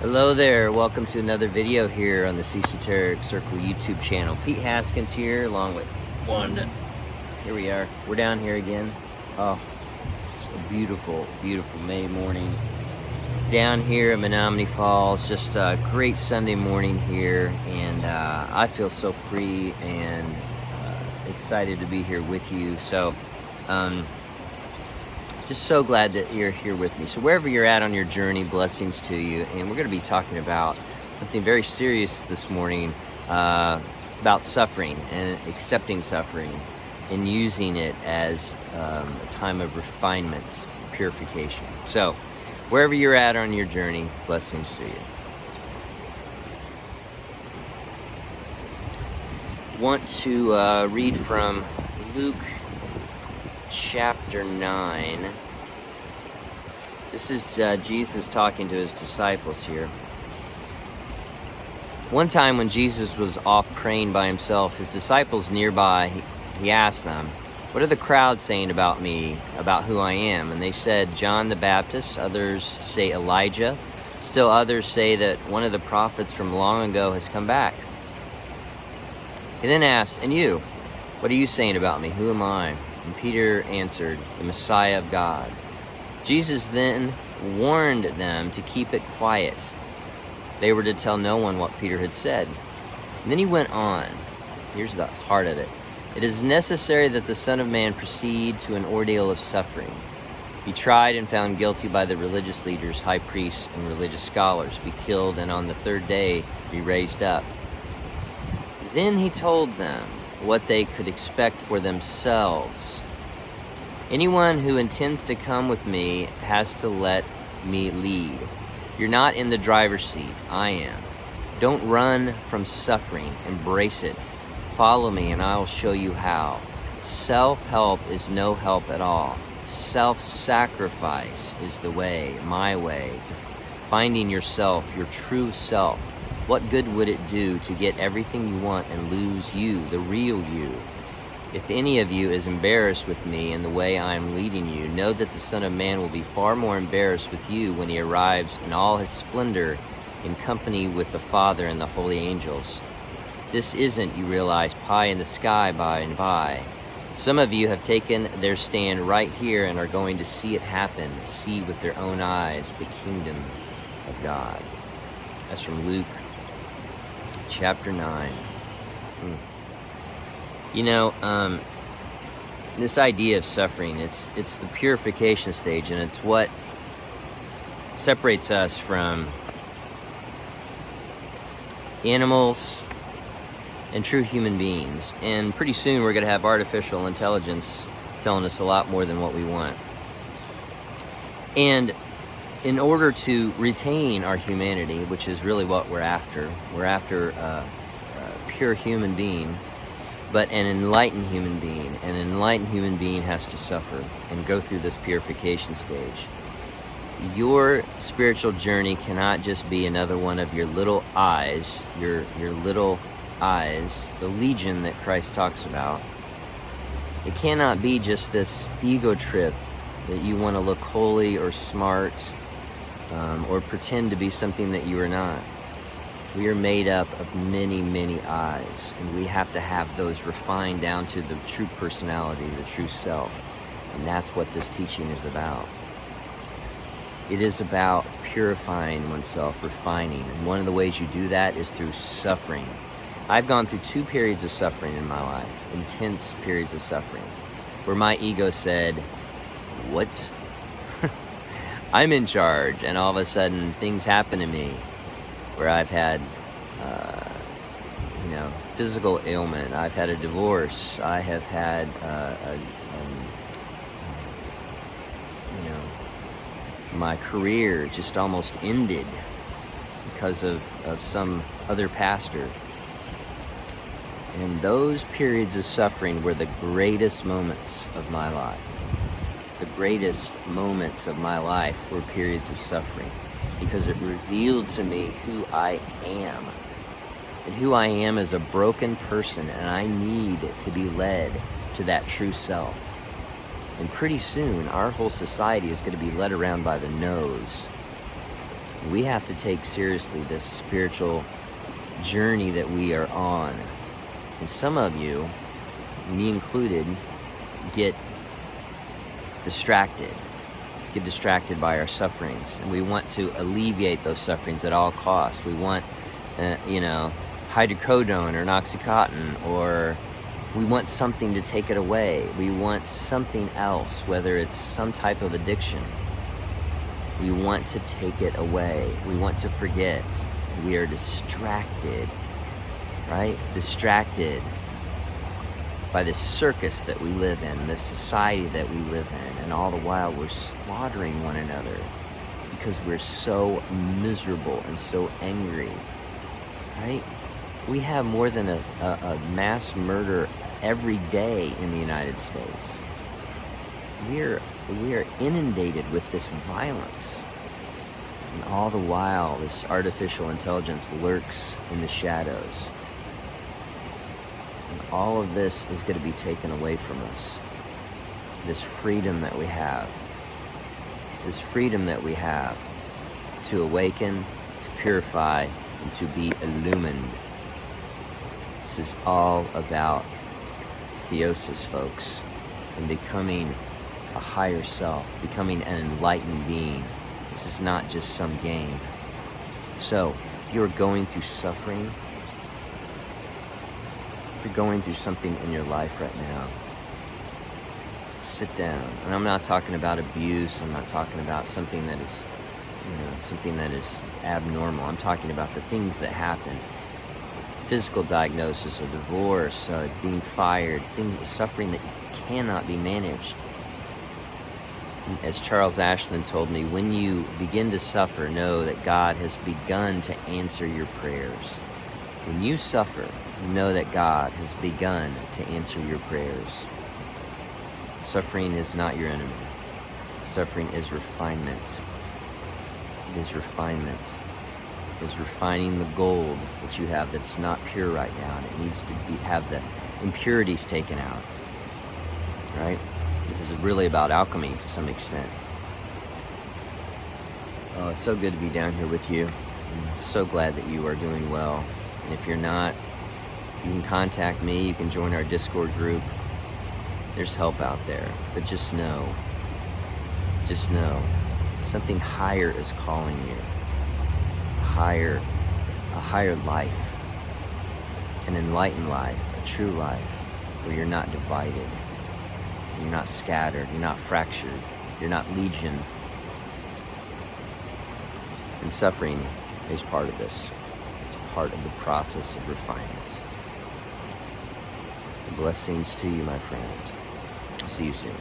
Hello there, welcome to another video here on the Esoteric Circle YouTube channel. Pete Haskins here along with Wanda. Here we are, we're down here again. Oh, it's a beautiful, beautiful May morning down here at Menominee Falls. Just a great Sunday morning here, and I feel so free and excited to be here with you. So just so glad that you're here with me. So wherever you're at on your journey, blessings to you. And we're going to be talking about something very serious this morning. It's about suffering and accepting suffering and using it as a time of refinement, purification. So wherever you're at on your journey, blessings to you. Want to read from Luke chapter 9. This is Jesus talking to his disciples here. One time when Jesus was off praying by himself, his disciples nearby, he asked them, "What are the crowds saying about me, about who I am?" And they said, "John the Baptist, others say Elijah, still others say that one of the prophets from long ago has come back." He then asked, "And you, what are you saying about me? Who am I?" And Peter answered, "The Messiah of God." Jesus then warned them to keep it quiet. They were to tell no one what Peter had said. And then he went on. Here's the heart of it. "It is necessary that the Son of Man proceed to an ordeal of suffering, be tried and found guilty by the religious leaders, high priests, and religious scholars, be killed, and on the third day be raised up." Then he told them what they could expect for themselves. "Anyone who intends to come with me has to let me lead. You're not in the driver's seat, I am. Don't run from suffering, embrace it. Follow me and I'll show you how. Self-help is no help at all. Self-sacrifice is the way, my way, to finding yourself, your true self. What good would it do to get everything you want and lose you, the real you? If any of you is embarrassed with me and the way I am leading you, know that the Son of Man will be far more embarrassed with you when he arrives in all his splendor in company with the Father and the holy angels. This isn't, you realize, pie in the sky by and by. Some of you have taken their stand right here and are going to see it happen, see with their own eyes the kingdom of God." That's from Luke chapter 9. You know, this idea of suffering, it's the purification stage, and it's what separates us from animals and true human beings. And pretty soon we're going to have artificial intelligence telling us a lot more than what we want. And in order to retain our humanity, which is really what we're after a pure human being, but an enlightened human being. An enlightened human being has to suffer and go through this purification stage. Your spiritual journey cannot just be another one of your little eyes, your little eyes, the legion that Christ talks about. It cannot be just this ego trip that you want to look holy or smart, or pretend to be something that you are not. We are made up of many, many eyes, and we have to have those refined down to the true personality, the true self. And that's what this teaching is about. It is about purifying oneself, refining. And one of the ways you do that is through suffering. I've gone through 2 periods of suffering in my life, intense periods of suffering, where my ego said, "What? I'm in charge," and all of a sudden things happen to me where I've had, physical ailment. I've had a divorce. I have had, my career just almost ended because of some other pastor. And those periods of suffering were the greatest moments of my life. The greatest moments of my life were periods of suffering, because it revealed to me who I am. And who I am as a broken person, and I need to be led to that true self. And pretty soon, our whole society is going to be led around by the nose. We have to take seriously this spiritual journey that we are on. And some of you, me included, get distracted by our sufferings, and we want to alleviate those sufferings at all costs. We want, hydrocodone or Oxycontin, or we want something to take it away. We want something else, whether it's some type of addiction. We want to take it away. We want to forget. We are distracted, right? Distracted by this circus that we live in, this society that we live in, and all the while we're slaughtering one another because we're so miserable and so angry, right? We have more than a mass murder every day in the United States. We are inundated with this violence. And all the while, this artificial intelligence lurks in the shadows. And all of this is going to be taken away from us. This freedom that we have. This freedom that we have to awaken, to purify, and to be illumined. This is all about theosis, folks, and becoming a higher self, becoming an enlightened being. This is not just some game. So, if you're going through suffering, if you're going through something in your life right now, sit down. And I'm not talking about abuse. I'm not talking about something that is, something that is abnormal. I'm talking about the things that happen. Physical diagnosis, a divorce, being fired, suffering that cannot be managed. As Charles Ashland told me, when you begin to suffer, know that God has begun to answer your prayers. When you suffer, know that God has begun to answer your prayers. Suffering is not your enemy. Suffering is refinement. It is refinement. It is refining the gold that you have that's not pure right now, and it needs to have the impurities taken out. Right? This is really about alchemy to some extent. Oh, it's so good to be down here with you. I'm so glad that you are doing well. And if you're not, you can contact me. You can join our Discord group. There's help out there. But just know, something higher is calling you. A higher life. An enlightened life. A true life. Where you're not divided. You're not scattered. You're not fractured. You're not legion. And suffering is part of this. It's part of the process of refinement. Blessings to you, my friend. I'll see you soon.